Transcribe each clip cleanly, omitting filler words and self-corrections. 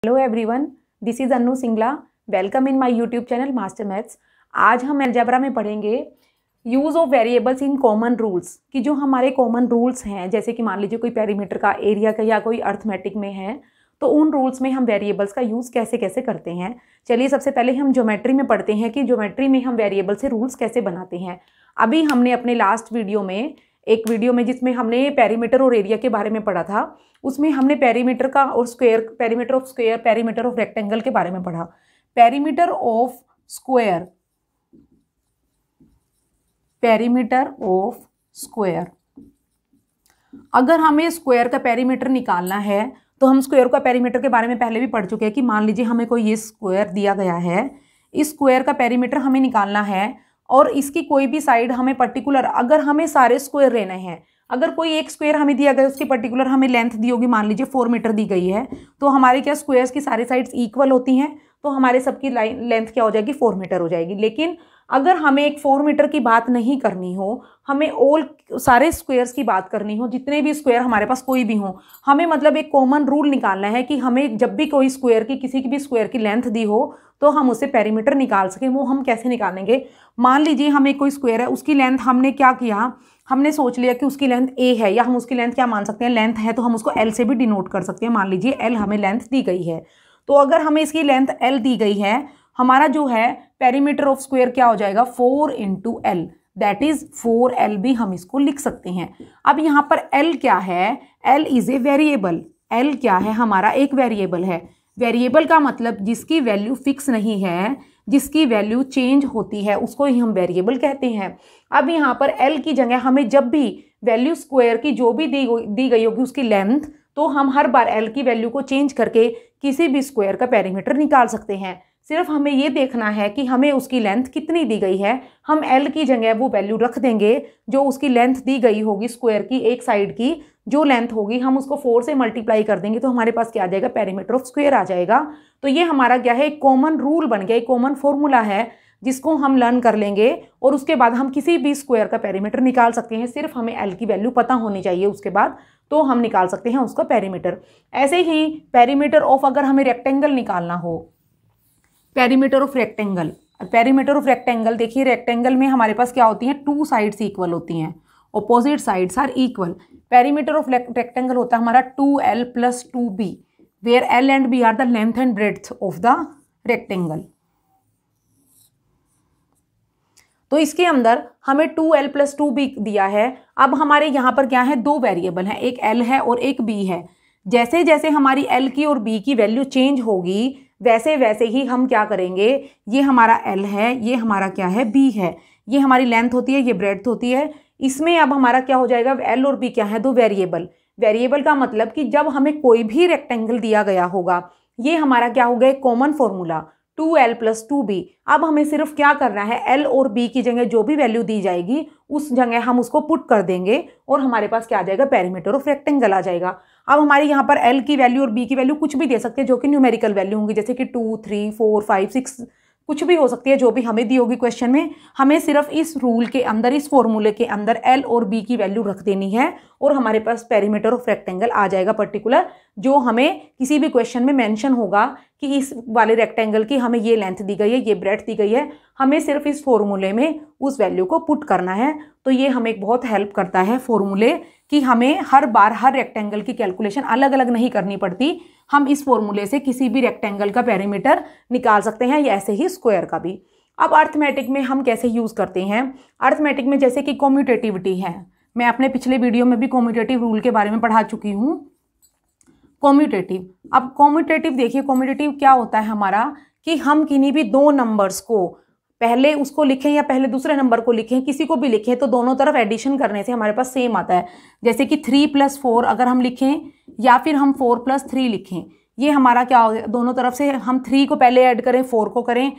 Hello everyone, this is Annu Singla. Welcome in my YouTube channel master maths. आज हम algebra में पढ़ेंगे use of variables in common rules कि जो हमारे कॉमन रूल्स हैं, जैसे कि मान लीजिए कोई पेरीमीटर का, एरिया का या कोई अर्थमेटिक में है, तो उन रूल्स में हम वेरिएबल्स का यूज़ कैसे कैसे करते हैं। चलिए सबसे पहले हम ज्योमेट्री में पढ़ते हैं कि ज्योमेट्री में हम वेरिएबल से रूल्स कैसे बनाते हैं। अभी हमने अपने लास्ट वीडियो में जिसमें हमने पेरीमीटर और एरिया के बारे में पढ़ा था, उसमें हमने पेरीमीटर का और square, perimeter of square, perimeter of rectangle के बारे में पढ़ा। Perimeter of square, perimeter of square, अगर हमें स्क्वायर का पेरीमीटर निकालना है तो हम स्क्वायर का पेरीमीटर के बारे में पहले भी पढ़ चुके हैं कि मान लीजिए हमें कोई ये स्क्वायर दिया गया है, इस स्क्वायर का पेरीमीटर हमें निकालना है और इसकी कोई भी साइड हमें पर्टिकुलर, अगर हमें सारे स्क्वायर लेने हैं, अगर कोई एक स्क्वायर हमें दिया गया, उसकी पर्टिकुलर हमें लेंथ दी होगी, मान लीजिए 4 मीटर दी गई है, तो हमारे क्या स्क्वायर्स की सारी साइड्स इक्वल होती हैं, तो हमारे सबकी लेंथ क्या हो जाएगी, 4 मीटर हो जाएगी। लेकिन अगर हमें एक 4 मीटर की बात नहीं करनी हो, हमें सारे स्क्वायर्स की बात करनी हो, जितने भी स्क्वायर हमारे पास कोई भी हो, हमें मतलब एक कॉमन रूल निकालना है कि हमें जब भी कोई स्क्वायर की, किसी की भी स्क्वायर की लेंथ दी हो तो हम उससे पेरीमीटर निकाल सकें। वो हम कैसे निकालेंगे? मान लीजिए हमें कोई स्क्वायर है, उसकी लेंथ हमने क्या किया, हमने सोच लिया कि उसकी लेंथ a है, या हम उसकी लेंथ क्या मान सकते हैं, लेंथ है तो हम उसको l से भी डिनोट कर सकते हैं। मान लीजिए l हमें लेंथ दी गई है, तो अगर हमें इसकी लेंथ l दी गई है, हमारा जो है पेरीमीटर ऑफ स्क्वायर क्या हो जाएगा, 4 into L, that is 4l भी हम इसको लिख सकते हैं। अब यहाँ पर l क्या है, l is a variable. l क्या है, हमारा एक वेरिएबल है। वेरिएबल का मतलब जिसकी वैल्यू फिक्स नहीं है, जिसकी वैल्यू चेंज होती है, उसको ही हम वेरिएबल कहते हैं। अब यहाँ पर l की जगह हमें जब भी वैल्यू स्क्वायर की जो भी दी गई होगी उसकी लेंथ, तो हम हर बार l की वैल्यू को चेंज करके किसी भी स्क्वायर का पेरीमीटर निकाल सकते हैं। सिर्फ हमें ये देखना है कि हमें उसकी लेंथ कितनी दी गई है, हम l की जगह वो वैल्यू रख देंगे जो उसकी लेंथ दी गई होगी, स्क्वायर की एक साइड की जो लेंथ होगी, हम उसको 4 से मल्टीप्लाई कर देंगे, तो हमारे पास क्या आ जाएगा, पेरीमीटर ऑफ स्क्वायर आ जाएगा। तो ये हमारा क्या है, एक कॉमन रूल बन गया, एक कॉमन फॉर्मूला है जिसको हम लर्न कर लेंगे और उसके बाद हम किसी भी स्क्वायर का पेरीमीटर निकाल सकते हैं। सिर्फ हमें l की वैल्यू पता होनी चाहिए, उसके बाद तो हम निकाल सकते हैं उसका पेरीमीटर। ऐसे ही पेरीमीटर ऑफ, अगर हमें रेक्टेंगल निकालना हो, perimeter of rectangle, perimeter of rectangle, देखिए रेक्टेंगल में हमारे पास क्या होती हैं, 2 साइड्स इक्वल होती हैं, opposite sides are equal. Perimeter of rectangle होता है हमारा 2l + 2b, where l and b are the length and breadth of the rectangle. तो इसके अंदर हमें 2l + 2b दिया है। अब हमारे यहाँ पर क्या है, 2 वेरिएबल हैं, एक l है और एक b है। जैसे जैसे हमारी l की और b की वैल्यू चेंज होगी, वैसे वैसे ही हम क्या करेंगे, ये हमारा l है, ये हमारा क्या है, b है, ये हमारी लेंथ होती है, ये ब्रेड्थ होती है। इसमें अब हमारा क्या हो जाएगा, l और b क्या है, 2 वेरिएबल। वेरिएबल का मतलब कि जब हमें कोई भी रेक्टेंगल दिया गया होगा, ये हमारा क्या हो गया, एक कॉमन फॉर्मूला 2l + 2b। अब हमें सिर्फ क्या करना है, l और b की जगह जो भी वैल्यू दी जाएगी उस जगह हम उसको पुट कर देंगे और हमारे पास क्या आ जाएगा, पेरीमीटर ऑफ रेक्टेंगल आ जाएगा। अब हमारे यहाँ पर l की वैल्यू और b की वैल्यू कुछ भी दे सकते हैं जो कि न्यूमेरिकल वैल्यू होंगी, जैसे कि 2, 3, 4, 5, 6 कुछ भी हो सकती है, जो भी हमें दी होगी क्वेश्चन में। हमें सिर्फ इस रूल के अंदर, इस फॉर्मूले के अंदर l और b की वैल्यू रख देनी है और हमारे पास पेरीमीटर ऑफ रेक्टेंगल आ जाएगा पर्टिकुलर, जो हमें किसी भी क्वेश्चन में मेंशन होगा कि इस वाले रेक्टेंगल की हमें ये लेंथ दी गई है, ये ब्रेड्थ दी गई है, हमें सिर्फ इस फॉर्मूले में उस वैल्यू को पुट करना है। तो ये हमें बहुत हेल्प करता है फॉर्मूले, कि हमें हर बार हर रेक्टेंगल की कैलकुलेशन अलग अलग नहीं करनी पड़ती। हम इस फॉर्मूले से किसी भी रेक्टेंगल का पेरीमीटर निकाल सकते हैं, या ऐसे ही स्क्वायर का भी। अब अर्थमेटिक में हम कैसे यूज़ करते हैं, अर्थमेटिक में जैसे कि कॉम्यूटेटिविटी है, मैं अपने पिछले वीडियो में भी कॉम्यूटेटिव रूल के बारे में पढ़ा चुकी हूँ। कॉम्यूटेटिव, अब कॉम्यूटेटिव देखिए, कॉम्यूटेटिव क्या होता है हमारा, कि हम किन्हीं भी 2 नंबर्स को पहले उसको लिखें या पहले दूसरे नंबर को लिखें, किसी को भी लिखें, तो दोनों तरफ एडिशन करने से हमारे पास सेम आता है। जैसे कि 3 + 4 अगर हम लिखें, या फिर हम 4 + 3 लिखें, ये हमारा क्या हो गया, दोनों तरफ से हम 3 को पहले ऐड करें, 4 को करें,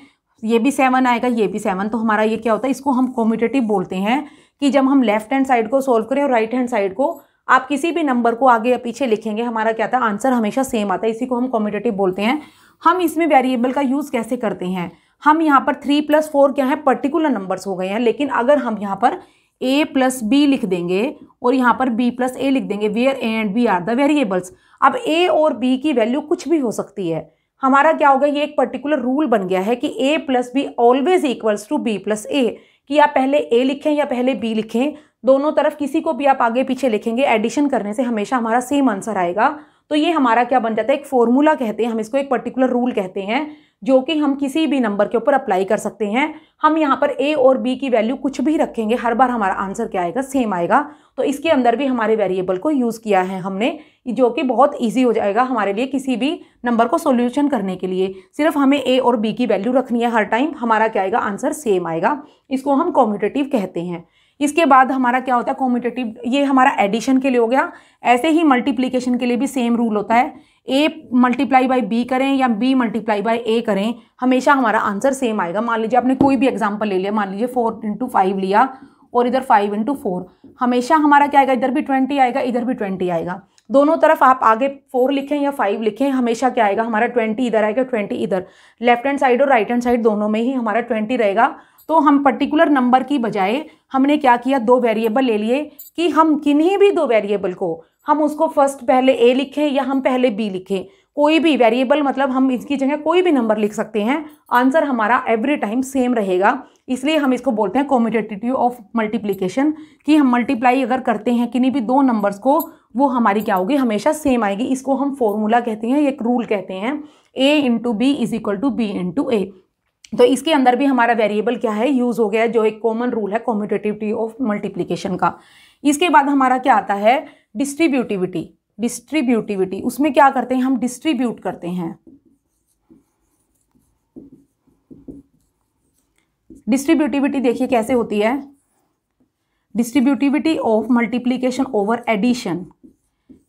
ये भी 7 आएगा, ये भी 7, तो हमारा ये क्या होता है, इसको हम कॉम्यूटेटिव बोलते हैं। कि जब हम लेफ्ट हैंड साइड को सोल्व करें और राइट हैंड साइड को, आप किसी भी नंबर को आगे या पीछे लिखेंगे, हमारा क्या था, आंसर हमेशा सेम आता है, इसी को हम कॉम्यूटेटिव बोलते हैं। हम इसमें वेरिएबल का यूज़ कैसे करते हैं, हम यहाँ पर 3 + 4 क्या है, पर्टिकुलर नंबर्स हो गए हैं, लेकिन अगर हम यहाँ पर ए प्लस बी लिख देंगे और यहाँ पर बी प्लस ए लिख देंगे, where A and B are the variables. अब ए और बी की वैल्यू कुछ भी हो सकती है। हमारा क्या होगा, ये एक पर्टिकुलर रूल बन गया है कि A plus B always equals to B plus A, कि आप पहले ए लिखें या पहले बी लिखें, दोनों तरफ किसी को भी आप आगे पीछे लिखेंगे, एडिशन करने से हमेशा हमारा सेम आंसर आएगा। तो ये हमारा क्या बन जाता है, एक फॉर्मूला कहते हैं हम इसको, एक पर्टिकुलर रूल कहते हैं, जो कि हम किसी भी नंबर के ऊपर अप्लाई कर सकते हैं। हम यहाँ पर ए और बी की वैल्यू कुछ भी रखेंगे, हर बार हमारा आंसर क्या आएगा, सेम आएगा। तो इसके अंदर भी हमारे वेरिएबल को यूज़ किया है हमने, जो कि बहुत ईजी हो जाएगा हमारे लिए किसी भी नंबर को सोल्यूशन करने के लिए। सिर्फ हमें ए और बी की वैल्यू रखनी है हर टाइम, हमारा क्या आएगा, आंसर सेम आएगा। इसको हम कॉम्यूटेटिव कहते हैं। इसके बाद हमारा क्या होता है कॉम्यूटेटिव, ये हमारा एडिशन के लिए हो गया। ऐसे ही मल्टीप्लिकेशन के लिए भी सेम रूल होता है, ए मल्टीप्लाई बाई बी करें या बी मल्टीप्लाई बाई ए करें, हमेशा हमारा आंसर सेम आएगा। मान लीजिए आपने कोई भी एग्जांपल ले लिया, मान लीजिए 4 × 5 लिया और इधर 5 × 4, हमेशा हमारा क्या आएगा, इधर भी 20 आएगा, इधर भी 20 आएगा। दोनों तरफ आप आगे 4 लिखें या 5 लिखें, हमेशा क्या आएगा हमारा 20 इधर आएगा, 20 इधर। लेफ्ट हैंड साइड और राइट हैंड साइड दोनों में ही हमारा 20 रहेगा। तो हम पर्टिकुलर नंबर की बजाय हमने क्या किया, दो वेरिएबल ले लिए कि हम किन्हीं भी दो वेरिएबल को हम उसको फर्स्ट पहले ए लिखें या हम पहले बी लिखें, कोई भी वेरिएबल, मतलब हम इसकी जगह कोई भी नंबर लिख सकते हैं, आंसर हमारा एवरी टाइम सेम रहेगा। इसलिए हम इसको बोलते हैं कॉम्यूटेटिव ऑफ मल्टीप्लिकेशन, कि हम मल्टीप्लाई अगर करते हैं किन्हीं भी दो नंबर्स को, वो हमारी क्या होगी, हमेशा सेम आएगी। इसको हम फॉर्मूला कहते हैं, एक रूल कहते हैं, A into B is equal to B into A. तो इसके अंदर भी हमारा वेरिएबल क्या है, यूज हो गया, जो एक कॉमन रूल है कॉम्यूटेटिविटी ऑफ मल्टीप्लिकेशन का। इसके बाद हमारा क्या आता है, डिस्ट्रीब्यूटिविटी। डिस्ट्रीब्यूटिविटी, उसमें क्या करते हैं, हम डिस्ट्रीब्यूट करते हैं। डिस्ट्रीब्यूटिविटी देखिए कैसे होती है, distributivity of multiplication over addition,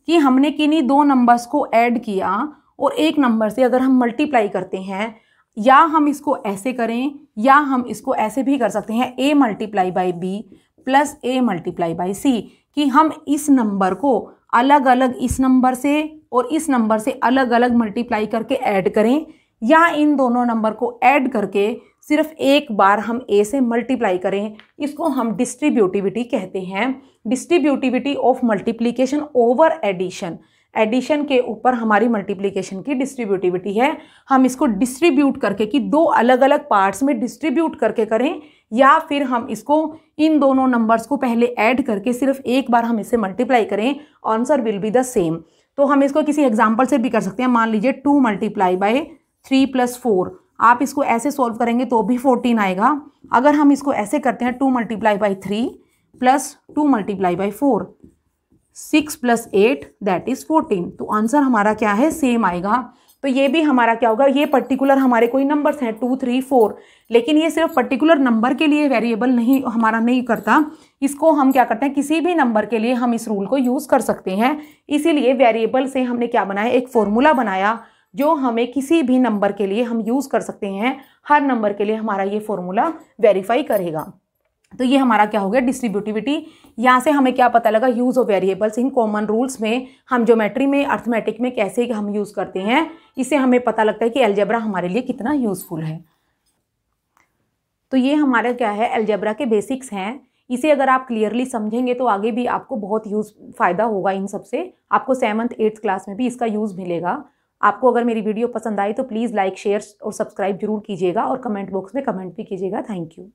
कि हमने किन्हीं दो नंबर्स को ऐड किया और एक नंबर से अगर हम मल्टीप्लाई करते हैं, या हम इसको ऐसे करें या हम इसको ऐसे भी कर सकते हैं, a multiply by B plus a multiply by C, कि हम इस नंबर को अलग अलग इस नंबर से और इस नंबर से अलग अलग मल्टीप्लाई करके ऐड करें, या इन दोनों नंबर को ऐड करके सिर्फ एक बार हम a से मल्टीप्लाई करें। इसको हम डिस्ट्रीब्यूटिविटी कहते हैं, distributivity of multiplication over addition. Addition के ऊपर हमारी मल्टीप्लिकेशन की डिस्ट्रीब्यूटिविटी है। हम इसको डिस्ट्रीब्यूट करके, कि दो अलग अलग पार्ट्स में डिस्ट्रीब्यूट करके करें, या फिर हम इसको इन दोनों नंबर्स को पहले ऐड करके सिर्फ एक बार हम इसे मल्टीप्लाई करें, answer will be the same. तो हम इसको किसी एग्जांपल से भी कर सकते हैं। मान लीजिए 2 मल्टीप्लाई बाई 3 प्लस 4, आप इसको ऐसे सॉल्व करेंगे तो भी 14 आएगा। अगर हम इसको ऐसे करते हैं 2 multiply by 3 plus 2 multiply by 4, 6 plus 8 that is 14, तो आंसर हमारा क्या है, सेम आएगा। तो ये भी हमारा क्या होगा, ये पर्टिकुलर हमारे कोई नंबर्स हैं 2, 3, 4, लेकिन ये सिर्फ पर्टिकुलर नंबर के लिए वेरिएबल नहीं हमारा नहीं करता, इसको हम क्या करते हैं, किसी भी नंबर के लिए हम इस रूल को यूज़ कर सकते हैं। इसीलिए वेरिएबल से हमने क्या बनाया, एक फॉर्मूला बनाया, जो हमें किसी भी नंबर के लिए हम यूज़ कर सकते हैं। हर नंबर के लिए हमारा ये फॉर्मूला वेरीफाई करेगा। तो ये हमारा क्या हो गया, डिस्ट्रीब्यूटिविटी। यहाँ से हमें क्या पता लगा, use of variables in common rules में हम ज्योमेट्री में, अर्थमेटिक में कैसे हम यूज़ करते हैं। इससे हमें पता लगता है कि अलजेब्रा हमारे लिए कितना यूज़फुल है। तो ये हमारा क्या है, अलजेब्रा के बेसिक्स हैं। इसे अगर आप क्लियरली समझेंगे तो आगे भी आपको बहुत फ़ायदा होगा इन सब से। आपको 7th 8th क्लास में भी इसका यूज़ मिलेगा। आपको अगर मेरी वीडियो पसंद आई तो प्लीज़ लाइक, शेयर और सब्सक्राइब जरूर कीजिएगा, और कमेंट बॉक्स में कमेंट भी कीजिएगा। Thank you.